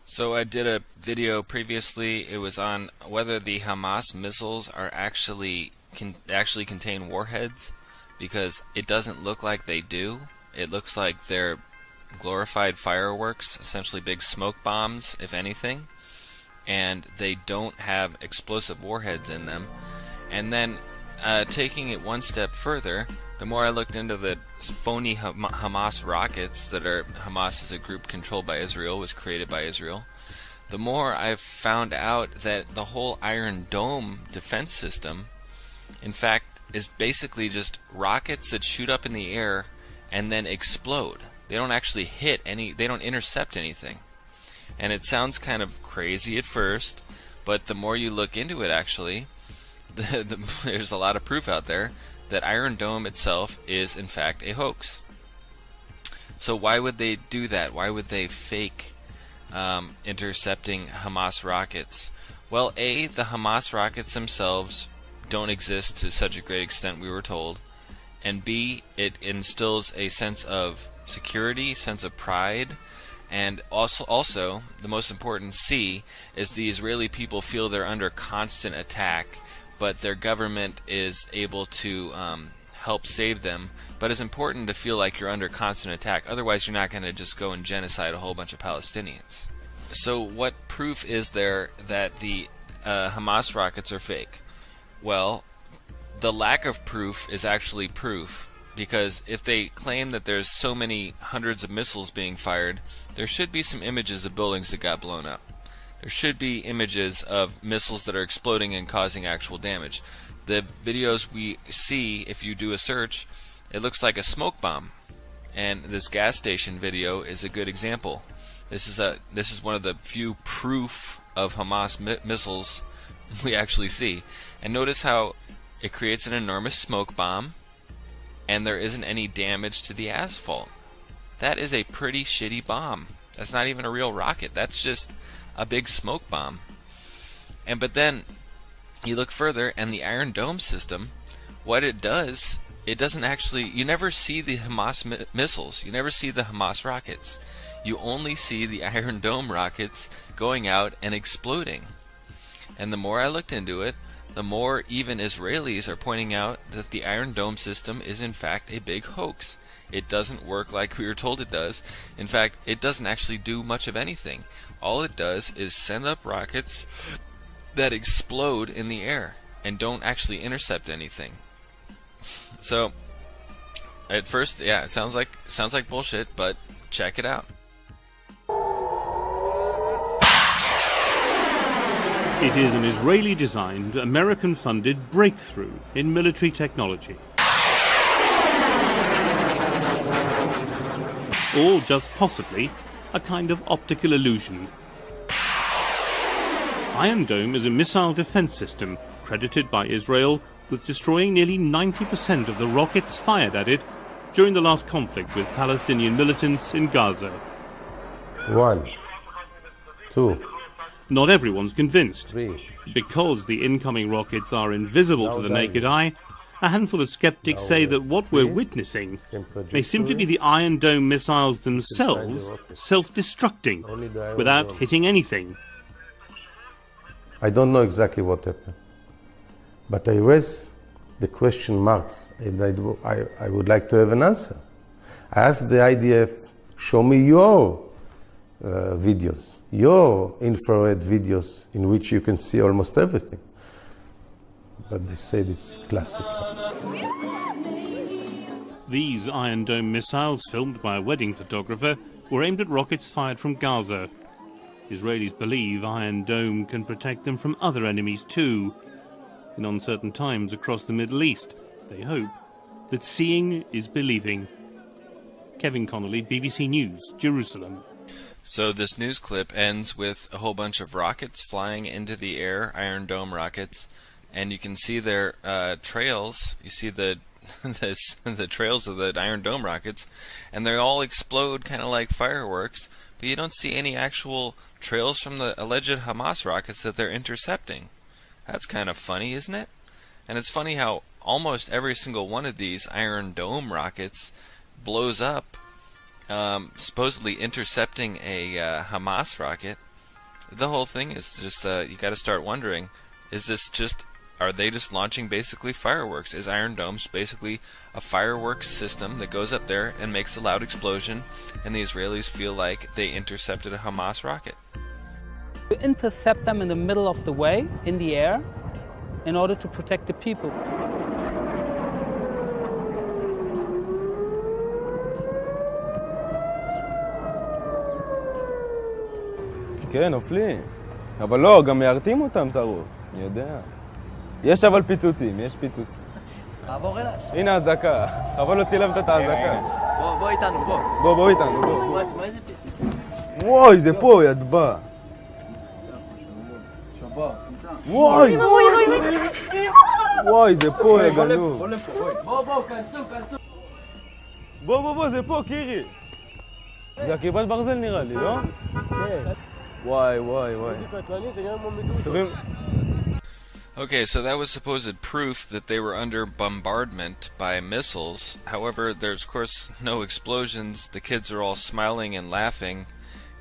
So I did a video previously. It was on whether the Hamas missiles are actually contain warheads, because it doesn't look like they do. It looks like they're glorified fireworks, essentially big smoke bombs, if anything, and they don't have explosive warheads in them. And then taking it one step further, the more I looked into the phony Hamas rockets that are, Hamas is a group controlled by Israel, was created by Israel, the more I've found out that the whole Iron Dome defense system, in fact, is basically just rockets that shoot up in the air and then explode. They don't actually hit any, they don't intercept anything. And it sounds kind of crazy at first, but the more you look into it, actually, there's a lot of proof out there that Iron Dome itself is in fact a hoax. So why would they do that? Why would they fake intercepting Hamas rockets? Well, A, the Hamas rockets themselves don't exist to such a great extent, we were told, and B, it instills a sense of security, sense of pride, and also the most important, C, is the Israeli people feel they're under constant attack, but their government is able to help save them. But it's important to feel like you're under constant attack, otherwise you're not going to just go and genocide a whole bunch of Palestinians. So what proof is there that the Hamas rockets are fake? Well, the lack of proof is actually proof, because if they claim that there's so many hundreds of missiles being fired, there should be some images of buildings that got blown up. There should be images of missiles that are exploding and causing actual damage. The videos we see, if you do a search, it looks like a smoke bomb. And this gas station video is a good example. This is one of the few proof of Hamas missiles we actually see. And notice how it creates an enormous smoke bomb and there isn't any damage to the asphalt. That is a pretty shitty bomb. That's not even a real rocket. That's just a big smoke bomb. But then you look further, and the Iron Dome system, what it does, it doesn't actually, you never see the Hamas missiles, you never see the Hamas rockets. You only see the Iron Dome rockets going out and exploding. And the more I looked into it, the more even Israelis are pointing out that the Iron Dome system is in fact a big hoax. It doesn't work like we were told it does. In fact, it doesn't actually do much of anything. All it does is send up rockets that explode in the air and don't actually intercept anything. So, at first, yeah, it sounds like bullshit, but check it out. It is an Israeli-designed, American-funded breakthrough in military technology. Or just possibly a kind of optical illusion. Iron Dome is a missile defense system credited by Israel with destroying nearly 90% of the rockets fired at it during the last conflict with Palestinian militants in Gaza. 1, 2. Not everyone's convinced. 3. Because the incoming rockets are invisible to the naked eye, a handful of skeptics say that what we're witnessing may simply be the Iron Dome missiles themselves self-destructing without hitting anything. I don't know exactly what happened, but I raise the question marks, and I would like to have an answer. I asked the IDF, show me your videos, your infrared videos in which you can see almost everything. But they said it's classical. These Iron Dome missiles, filmed by a wedding photographer, were aimed at rockets fired from Gaza. Israelis believe Iron Dome can protect them from other enemies too. In uncertain times across the Middle East, they hope that seeing is believing. Kevin Connolly, BBC News, Jerusalem. So this news clip ends with a whole bunch of rockets flying into the air, Iron Dome rockets, and you can see their trails. You see the trails of the Iron Dome rockets, and they all explode kind of like fireworks, but you don't see any actual trails from the alleged Hamas rockets that they're intercepting. That's kind of funny, isn't it? And it's funny how almost every single one of these Iron Dome rockets blows up, supposedly intercepting a Hamas rocket, The whole thing is just you got to start wondering: are they just launching basically fireworks? Is Iron Dome basically a fireworks system that goes up there and makes a loud explosion, and the Israelis feel like they intercepted a Hamas rocket? We intercept them in the middle of the way, in the air, in order to protect the people. כן, נופלים. אבל לא, גם מיירטים אותם את הרוב. אני יודע. יש אבל פיצוצים, יש פיצוצים. תעבור אליי. הנה האזעקה. חבל להוציא להם את האזעקה. בוא איתנו, בוא. בוא איתנו, בוא. תשמע איזה פיצוצים. וואי, זה פה, ידבע. וואי! וואי, זה פה, יא גנוב. בוא, כנסו. בוא, זה פה, קירי. זה הכיפת ברזל נראה לי, לא? כן. וואי. Okay, so that was supposed proof that they were under bombardment by missiles. However, there's of course no explosions. The kids are all smiling and laughing,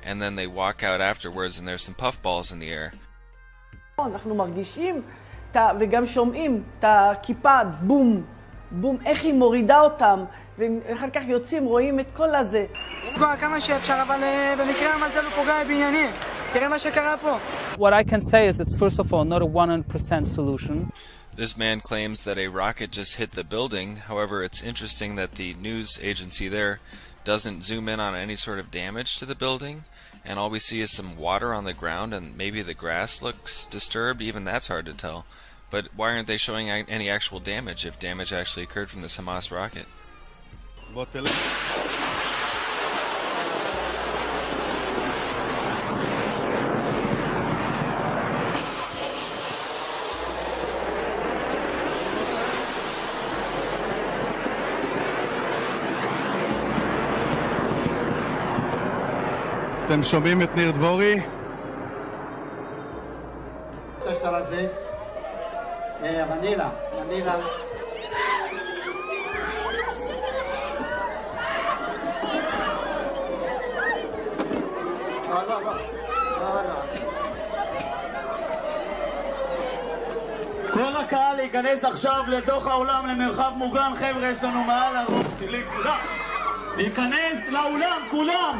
and then they walk out afterwards and there's some puffballs in the air. אנחנו מרגישים וגם שומעים את הכיפה, בום, איך היא מורידה אותם, ואחר כך יוצאים, רואים את כל הזה. לפגוע כמה שאפשר, אבל במקרה המזל הוא פוגע בעניינים. תראה מה שקרה פה. What I can say is it's first of all not a 100% solution. This man claims that a rocket just hit the building. However, it's interesting that the news agency there doesn't zoom in on any sort of damage to the building, and all we see is some water on the ground and maybe the grass looks disturbed. Even that's hard to tell. But why aren't they showing any actual damage if damage actually occurred from this Hamas rocket? אתם שומעים את ניר דבורי? השטר הזה, מנילה. כל הקהל להיכנס עכשיו לתוך האולם למרחב מוגן. חבר'ה, יש לנו מעל הראש שלי כולם. להיכנס לאולם, כולם.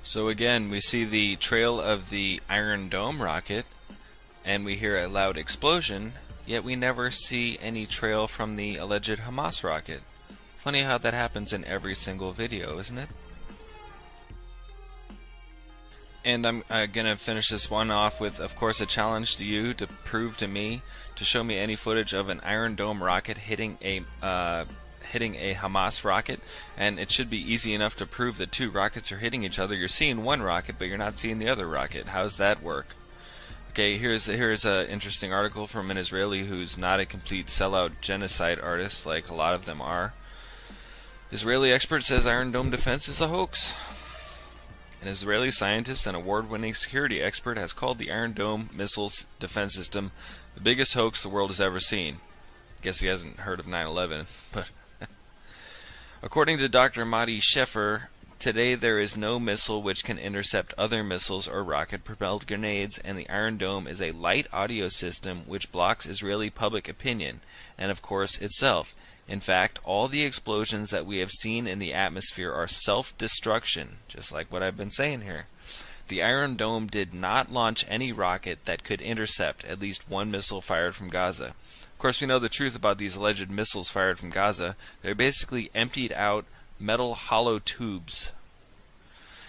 So again, we see the trail of the Iron Dome rocket, and we hear a loud explosion, yet we never see any trail from the alleged Hamas rocket. Funny how that happens in every single video, isn't it? And I'm going to finish this one off with, of course, a challenge to you to prove to me, to show me any footage of an Iron Dome rocket hitting a Hamas rocket, and it should be easy enough to prove that two rockets are hitting each other. You're seeing one rocket, but you're not seeing the other rocket. How's that work? Okay, here's an interesting article from an Israeli who's not a complete sellout genocide artist like a lot of them are. The Israeli expert says Iron Dome defense is a hoax. An Israeli scientist and award-winning security expert has called the Iron Dome missiles defense system the biggest hoax the world has ever seen. Guess he hasn't heard of 9/11, but according to Dr. Mati Sheffer, today there is no missile which can intercept other missiles or rocket-propelled grenades, and the Iron Dome is a light audio system which blocks Israeli public opinion, and of course itself. In fact, all the explosions that we have seen in the atmosphere are self-destruction, just like what I've been saying here. The Iron Dome did not launch any rocket that could intercept at least one missile fired from Gaza. Of course, we know the truth about these alleged missiles fired from Gaza. They're basically emptied out metal hollow tubes.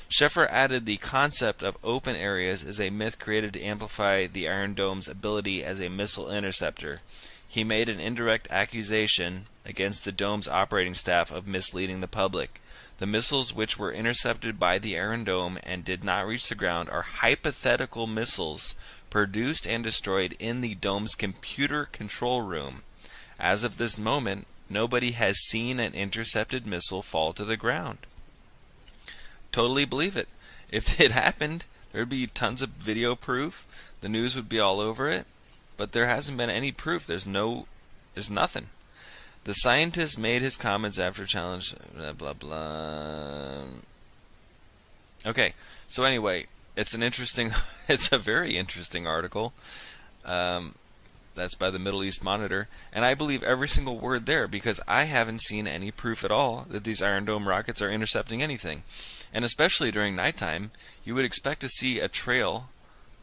Sheffer added the concept of open areas is a myth created to amplify the Iron Dome's ability as a missile interceptor. He made an indirect accusation against the Dome's operating staff of misleading the public. The missiles which were intercepted by the Iron Dome and did not reach the ground are hypothetical missiles produced and destroyed in the Dome's computer control room. As of this moment, nobody has seen an intercepted missile fall to the ground. Totally believe it. If it happened, there'd be tons of video proof. The news would be all over it. But there hasn't been any proof. There's nothing. The scientist made his comments after challenge, blah, blah, blah. Okay, so anyway, it's a very interesting article. That's by the Middle East Monitor, and I believe every single word there because I haven't seen any proof at all that these Iron Dome rockets are intercepting anything. And especially during nighttime, you would expect to see a trail.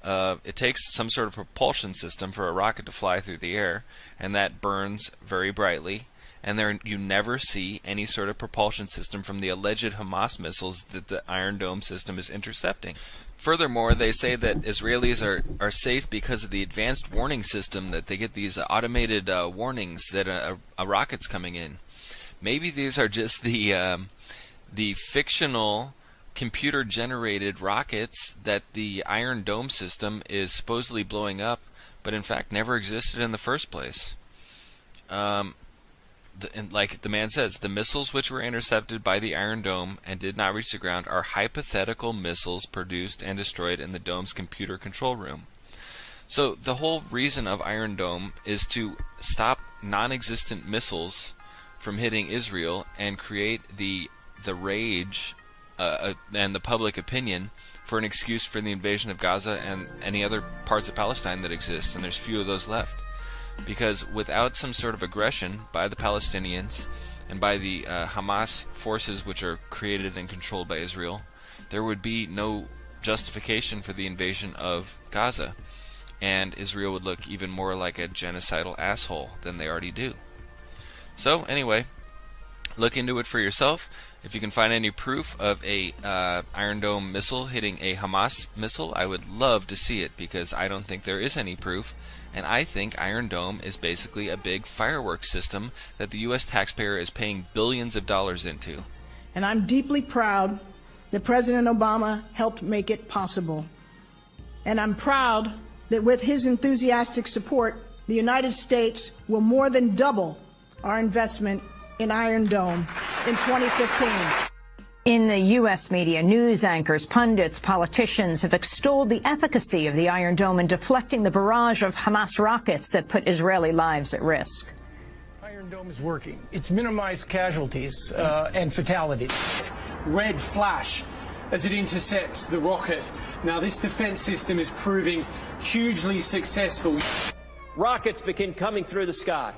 It takes some sort of propulsion system for a rocket to fly through the air, and that burns very brightly. And there you never see any sort of propulsion system from the alleged Hamas missiles that the Iron Dome system is intercepting. Furthermore, they say that Israelis are safe because of the advanced warning system, that they get these automated warnings that a rocket's coming in. Maybe these are just the fictional computer-generated rockets that the Iron Dome system is supposedly blowing up, but in fact never existed in the first place. Like the man says, the missiles which were intercepted by the Iron Dome and did not reach the ground are hypothetical missiles produced and destroyed in the dome's computer control room. So the whole reason of Iron Dome is to stop non-existent missiles from hitting Israel and create the rage and the public opinion for an excuse for the invasion of Gaza and any other parts of Palestine that exist, and there's few of those left. Because without some sort of aggression by the Palestinians and by the Hamas forces which are created and controlled by Israel, there would be no justification for the invasion of Gaza. And Israel would look even more like a genocidal asshole than they already do. So anyway, look into it for yourself. If you can find any proof of a Iron Dome missile hitting a Hamas missile, I would love to see it, because I don't think there is any proof. And I think Iron Dome is basically a big fireworks system that the U.S. taxpayer is paying billions of dollars into. And I'm deeply proud that President Obama helped make it possible. And I'm proud that with his enthusiastic support, the United States will more than double our investment in Iron Dome in 2015. In the U.S. media, news anchors, pundits, politicians have extolled the efficacy of the Iron Dome in deflecting the barrage of Hamas rockets that put Israeli lives at risk. Iron Dome is working. It's minimized casualties and fatalities. Red flash as it intercepts the rocket. Now, this defense system is proving hugely successful. Rockets begin coming through the sky,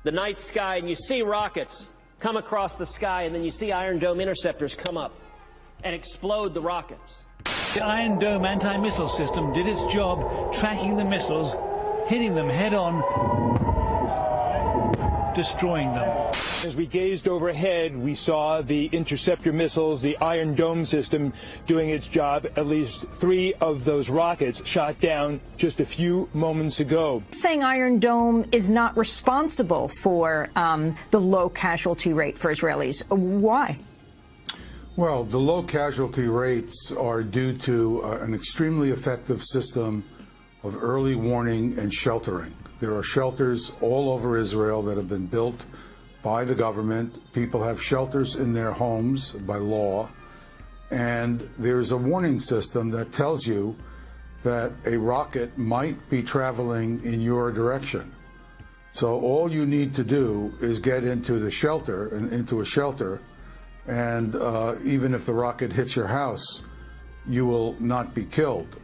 the night sky, and you see rockets come across the sky, and then you see Iron Dome interceptors come up and explode the rockets. The Iron Dome anti-missile system did its job tracking the missiles, hitting them head-on, destroying them. As we gazed overhead, we saw the interceptor missiles, the Iron Dome system doing its job. At least 3 of those rockets shot down just a few moments ago. Saying Iron Dome is not responsible for the low casualty rate for Israelis. Why? Well, the low casualty rates are due to an extremely effective system of early warning and sheltering. There are shelters all over Israel that have been built by the government. People have shelters in their homes by law, and there's a warning system that tells you that a rocket might be traveling in your direction. So all you need to do is get into the shelter, and even if the rocket hits your house, you will not be killed.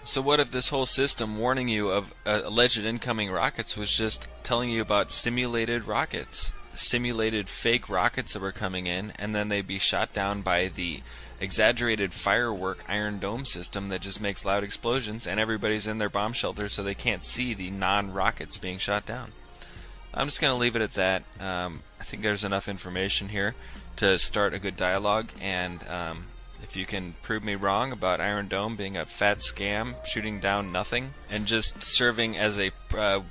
So what if this whole system warning you of alleged incoming rockets was just telling you about simulated rockets? Simulated fake rockets that were coming in, and then they'd be shot down by the exaggerated firework Iron Dome system that just makes loud explosions, and everybody's in their bomb shelter so they can't see the non-rockets being shot down. I'm just going to leave it at that. I think there's enough information here to start a good dialogue, and if you can prove me wrong about Iron Dome being a fat scam, shooting down nothing, and just serving as a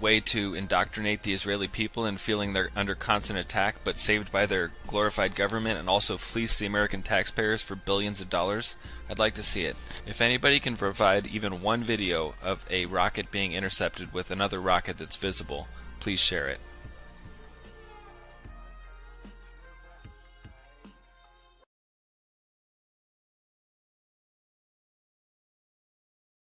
way to indoctrinate the Israeli people and feeling they're under constant attack but saved by their glorified government, and also fleece the American taxpayers for billions of dollars, I'd like to see it. If anybody can provide even one video of a rocket being intercepted with another rocket that's visible, please share it.